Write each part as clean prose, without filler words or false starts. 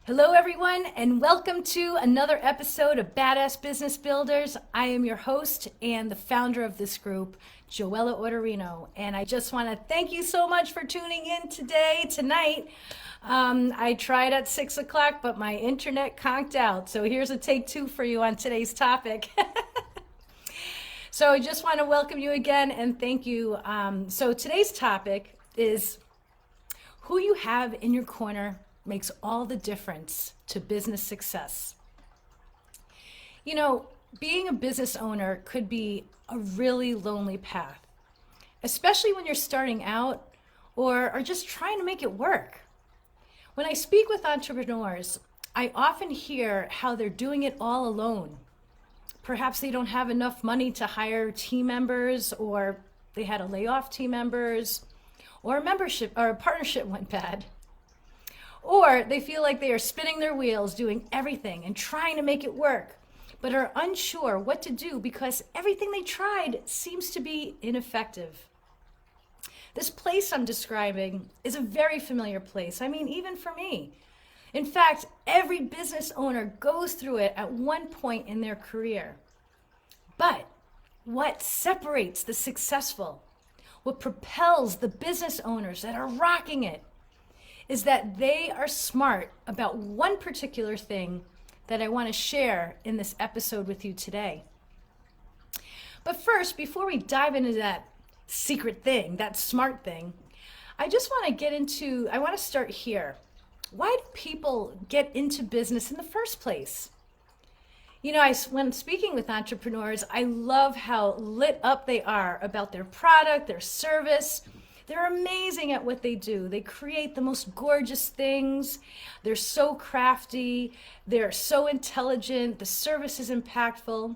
Hello, everyone, and welcome to another episode of Badass Business Builders. I am your host and the founder of this group, Joella Orderino, and I just want to thank you so much for tuning in tonight. I tried at 6 o'clock, but my internet conked out, so here's a take two for you on today's topic. So I just want to welcome you again and thank you. So today's topic is who you have in your corner makes all the difference to business success. You know, being a business owner could be a really lonely path, especially when you're starting out or are just trying to make it work. When I speak with entrepreneurs, I often hear how they're doing it all alone. Perhaps they don't have enough money to hire team members, or they had to lay off team members, or a membership or a partnership went bad. Or they feel like they are spinning their wheels, doing everything and trying to make it work, but are unsure what to do because everything they tried seems to be ineffective. This place I'm describing is a very familiar place. I mean, even for me. In fact, every business owner goes through it at one point in their career. But what separates the successful, what propels the business owners that are rocking it, is that they are smart about one particular thing that I want to share in this episode with you today. But first, before we dive into that secret thing, that smart thing, I want to start here. Why do people get into business in the first place? You know, when speaking with entrepreneurs, I love how lit up they are about their product, their service. They're amazing at what they do. They create the most gorgeous things. They're so crafty. They're so intelligent. The service is impactful.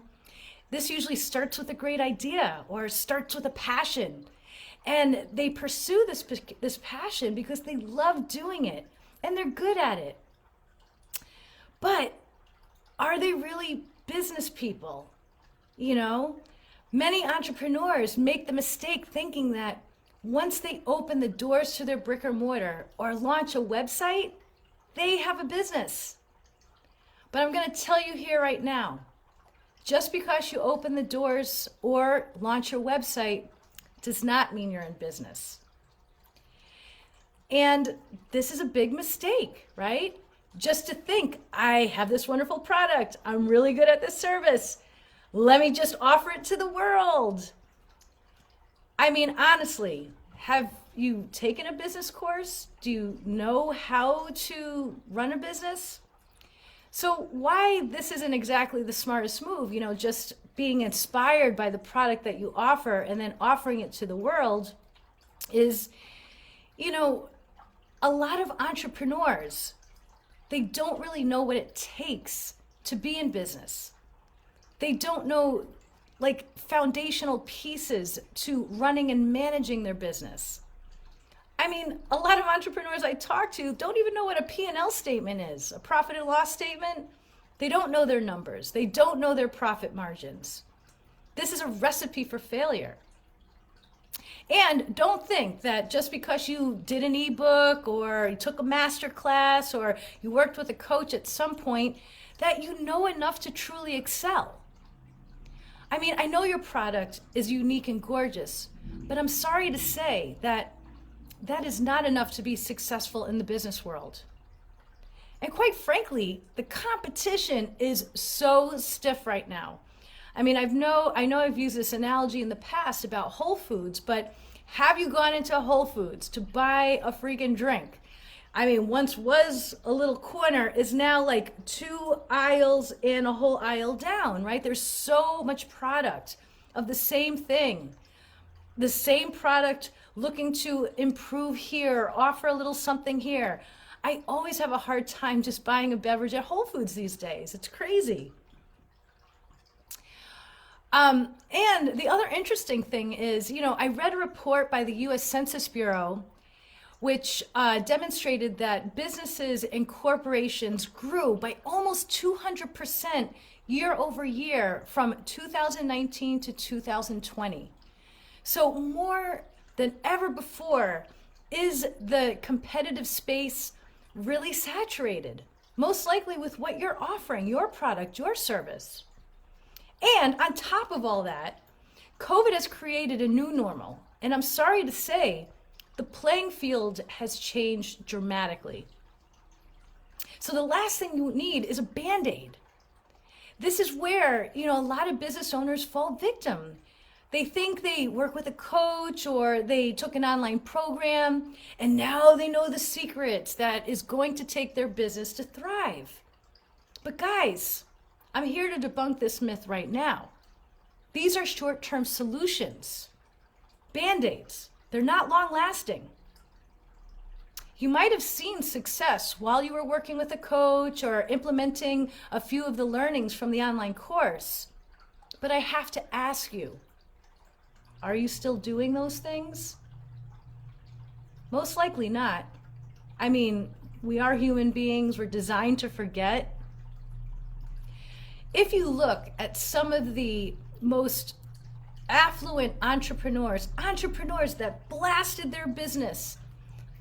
This usually starts with a great idea or starts with a passion. And they pursue this passion because they love doing it and they're good at it. But are they really business people? You know, many entrepreneurs make the mistake thinking that once they open the doors to their brick or mortar or launch a website, they have a business. But I'm going to tell you here right now, just because you open the doors or launch a website does not mean you're in business. And this is a big mistake, right? Just to think, I have this wonderful product, I'm really good at this service, let me just offer it to the world. I mean, honestly, have you taken a business course? Do you know how to run a business? So why this isn't exactly the smartest move, just being inspired by the product that you offer and then offering it to the world is, a lot of entrepreneurs, they don't really know what it takes to be in business. They don't know foundational pieces to running and managing their business. I mean, a lot of entrepreneurs I talk to don't even know what a P&L statement is, a profit and loss statement. They don't know their numbers. They don't know their profit margins. This is a recipe for failure. And don't think that just because you did an ebook or you took a master class or you worked with a coach at some point that you know enough to truly excel. I mean, I know your product is unique and gorgeous, but I'm sorry to say that is not enough to be successful in the business world. And quite frankly, the competition is so stiff right now. I mean, I know I've used this analogy in the past about Whole Foods, but have you gone into Whole Foods to buy a freaking drink? I mean, once was a little corner is now like 2 aisles and a whole aisle down, right? There's so much product of the same thing. The same product looking to improve here, offer a little something here. I always have a hard time just buying a beverage at Whole Foods these days. It's crazy. And the other interesting thing is, I read a report by the U.S. Census Bureau which demonstrated that businesses and corporations grew by almost 200% year over year from 2019 to 2020. So more than ever before, is the competitive space really saturated? most likely with what you're offering, your product, your service. And on top of all that, COVID has created a new normal. And I'm sorry to say, the playing field has changed dramatically. So the last thing you need is a Band-Aid. This is where, a lot of business owners fall victim. They think they work with a coach or they took an online program and now they know the secrets that is going to take their business to thrive. But guys, I'm here to debunk this myth right now. These are short-term solutions. Band-Aids, they're not long-lasting. You might have seen success while you were working with a coach or implementing a few of the learnings from the online course. But I have to ask you, are you still doing those things? Most likely not. I mean, we are human beings, we're designed to forget. If you look at some of the most affluent entrepreneurs that blasted their business,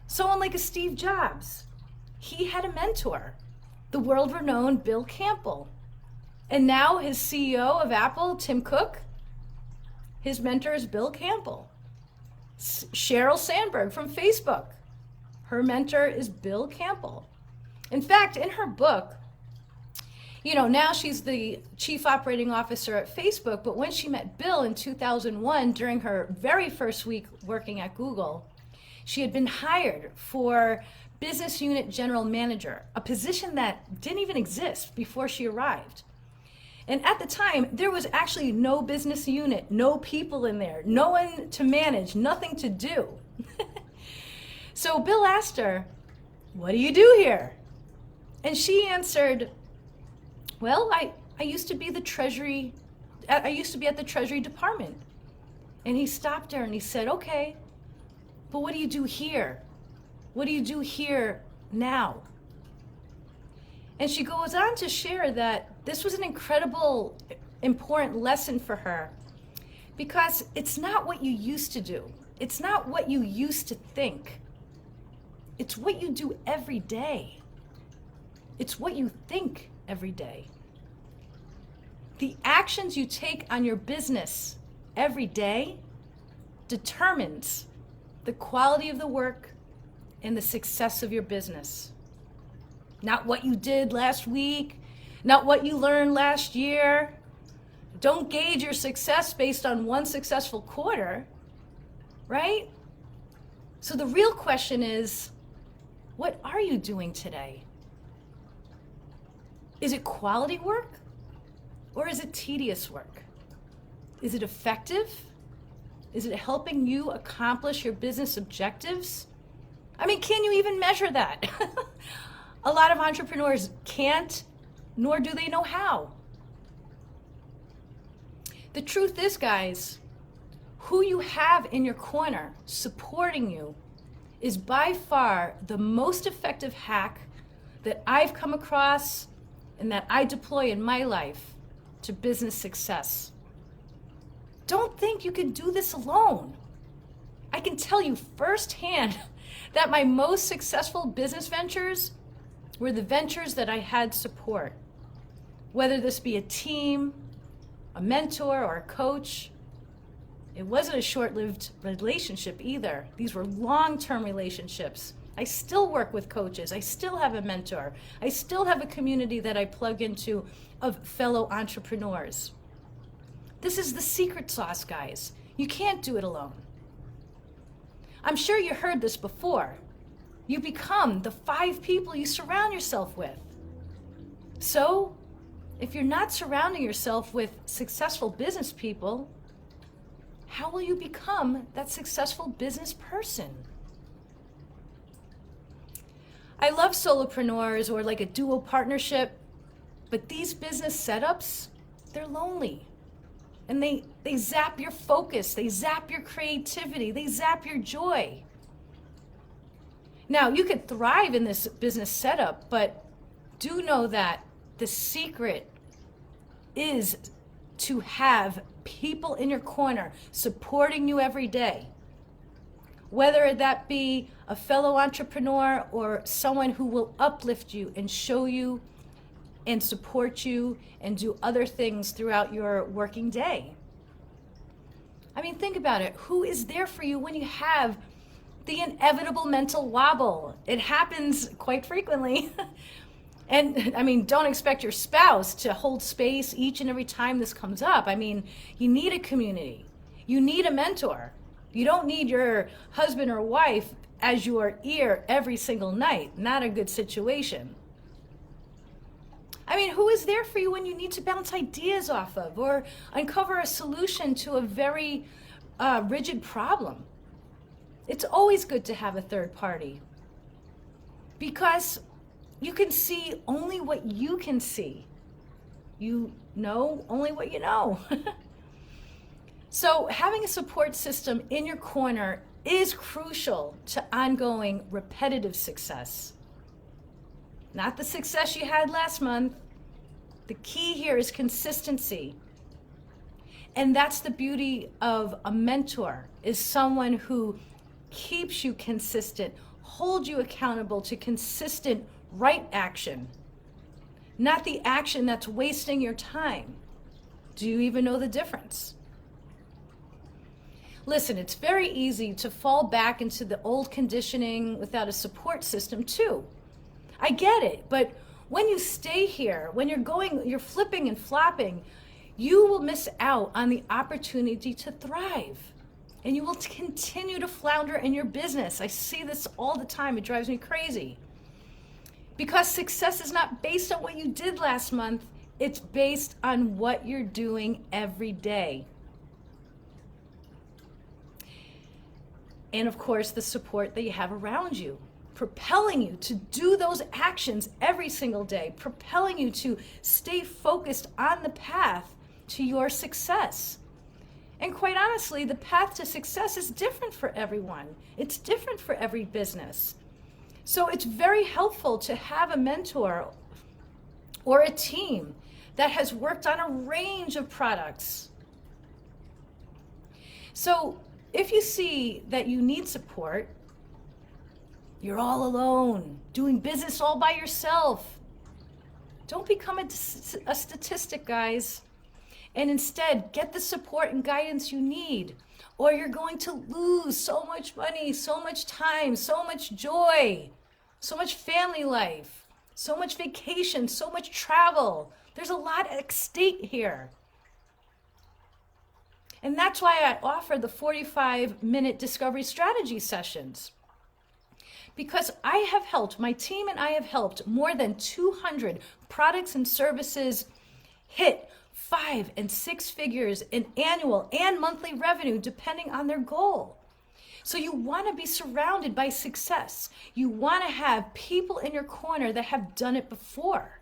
someone like a Steve Jobs, he had a mentor, the world-renowned Bill Campbell. And now his CEO of Apple, Tim Cook, his mentor is Bill Campbell. Sheryl Sandberg from Facebook, her mentor is Bill Campbell. In fact, in her book, now she's the chief operating officer at Facebook, but when she met Bill in 2001 during her very first week working at Google, she had been hired for business unit general manager, a position that didn't even exist before she arrived. And at the time, there was actually no business unit, no people in there, no one to manage, nothing to do. So Bill asked her, "What do you do here?" And she answered, "Well, I used to be at the Treasury Department." And he stopped her and he said, "Okay, but what do you do here? What do you do here now?" And she goes on to share that this was an incredible, important lesson for her because it's not what you used to do. It's not what you used to think. It's what you do every day. It's what you think every day. The actions you take on your business every day determines the quality of the work and the success of your business. Not what you did last week, not what you learned last year. Don't gauge your success based on one successful quarter, right? So the real question is, what are you doing today? Is it quality work or is it tedious work? Is it effective? Is it helping you accomplish your business objectives? I mean, can you even measure that? A lot of entrepreneurs can't, nor do they know how. The truth is, guys, who you have in your corner supporting you is by far the most effective hack that I've come across and that I deploy in my life to business success. Don't think you can do this alone. I can tell you firsthand that my most successful business ventures were the ventures that I had support. Whether this be a team, a mentor, or a coach. It wasn't a short-lived relationship either. These were long-term relationships. I still work with coaches. I still have a mentor. I still have a community that I plug into of fellow entrepreneurs. This is the secret sauce, guys. You can't do it alone. I'm sure you heard this before. You become the 5 people you surround yourself with. So, if you're not surrounding yourself with successful business people, how will you become that successful business person? I love solopreneurs or like a duo partnership, but these business setups, they're lonely. And they zap your focus, they zap your creativity, they zap your joy. Now, you could thrive in this business setup, but do know that the secret is to have people in your corner supporting you every day. whether that be a fellow entrepreneur or someone who will uplift you and show you and support you and do other things throughout your working day. I mean, think about it. Who is there for you when you have the inevitable mental wobble? It happens quite frequently. And I mean, don't expect your spouse to hold space each and every time this comes up. I mean, you need a community. You need a mentor. You don't need your husband or wife as your ear every single night. Not a good situation. I mean, who is there for you when you need to bounce ideas off of or uncover a solution to a very rigid problem? It's always good to have a third party because you can see only what you can see. You know only what you know. So having a support system in your corner is crucial to ongoing repetitive success. Not the success you had last month. The key here is consistency. And that's the beauty of a mentor, is someone who keeps you consistent, holds you accountable to consistent right action, not the action that's wasting your time. Do you even know the difference? Listen, it's very easy to fall back into the old conditioning without a support system too. I get it, but when you stay here, when you're flipping and flopping, you will miss out on the opportunity to thrive. And you will continue to flounder in your business. I see this all the time. It drives me crazy. Because success is not based on what you did last month. It's based on what you're doing every day. And of course, the support that you have around you, propelling you to do those actions every single day, propelling you to stay focused on the path to your success. And quite honestly, the path to success is different for everyone. It's different for every business. So it's very helpful to have a mentor or a team that has worked on a range of products. So if you see that you need support, you're all alone, doing business all by yourself, don't become a statistic, guys. And instead, get the support and guidance you need, or you're going to lose so much money, so much time, so much joy, so much family life, so much vacation, so much travel. There's a lot at stake here. And that's why I offer the 45-minute discovery strategy sessions. Because I have helped, my team and I have helped more than 200 products and services hit 5 and 6 figures in annual and monthly revenue, depending on their goal. So you want to be surrounded by success. You want to have people in your corner that have done it before.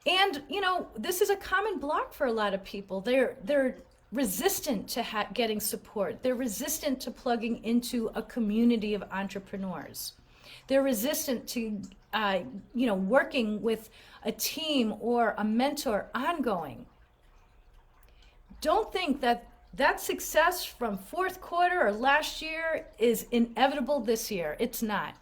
And, you know, this is a common block for a lot of people. They're resistant to getting support. They're resistant to plugging into a community of entrepreneurs. They're resistant to, working with a team or a mentor ongoing. Don't think that success from fourth quarter or last year is inevitable this year. It's not.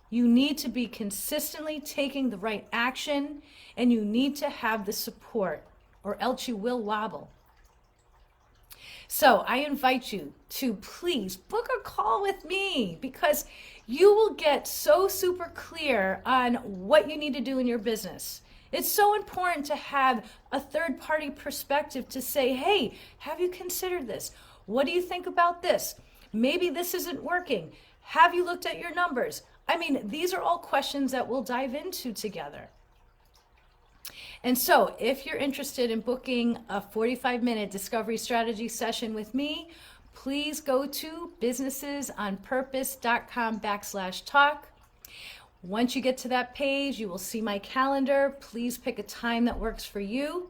You need to be consistently taking the right action, and you need to have the support, or else you will wobble. So I invite you to please book a call with me, because you will get so super clear on what you need to do in your business. It's so important to have a third-party perspective to say, hey, have you considered this? What do you think about this? Maybe this isn't working. Have you looked at your numbers? I mean, these are all questions that we'll dive into together. And so if you're interested in booking a 45-minute discovery strategy session with me, please go to businessesonpurpose.com/talk. Once you get to that page, you will see my calendar. Please pick a time that works for you.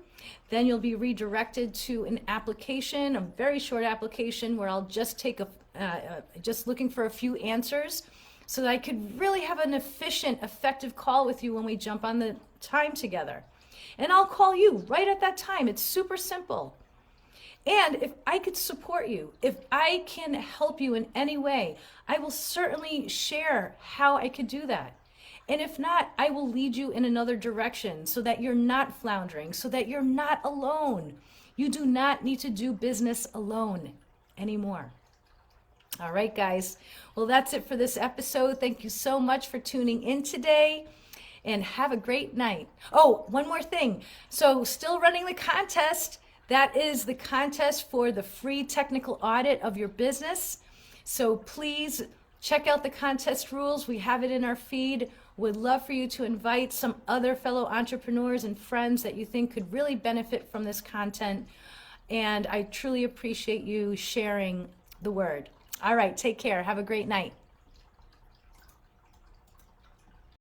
Then you'll be redirected to an application, a very short application where I'll just take just looking for a few answers so that I could really have an efficient, effective call with you when we jump on the time together. And I'll call you right at that time. It's super simple. And if I could support you, if I can help you in any way, I will certainly share how I could do that. And if not, I will lead you in another direction so that you're not floundering, so that you're not alone. You do not need to do business alone anymore. All right, guys. Well, that's it for this episode. Thank you so much for tuning in today, and have a great night. Oh, one more thing. So still running the contest. That is the contest for the free technical audit of your business. So please check out the contest rules. We have it in our feed. Would love for you to invite some other fellow entrepreneurs and friends that you think could really benefit from this content. And I truly appreciate you sharing the word. All right, take care. Have a great night.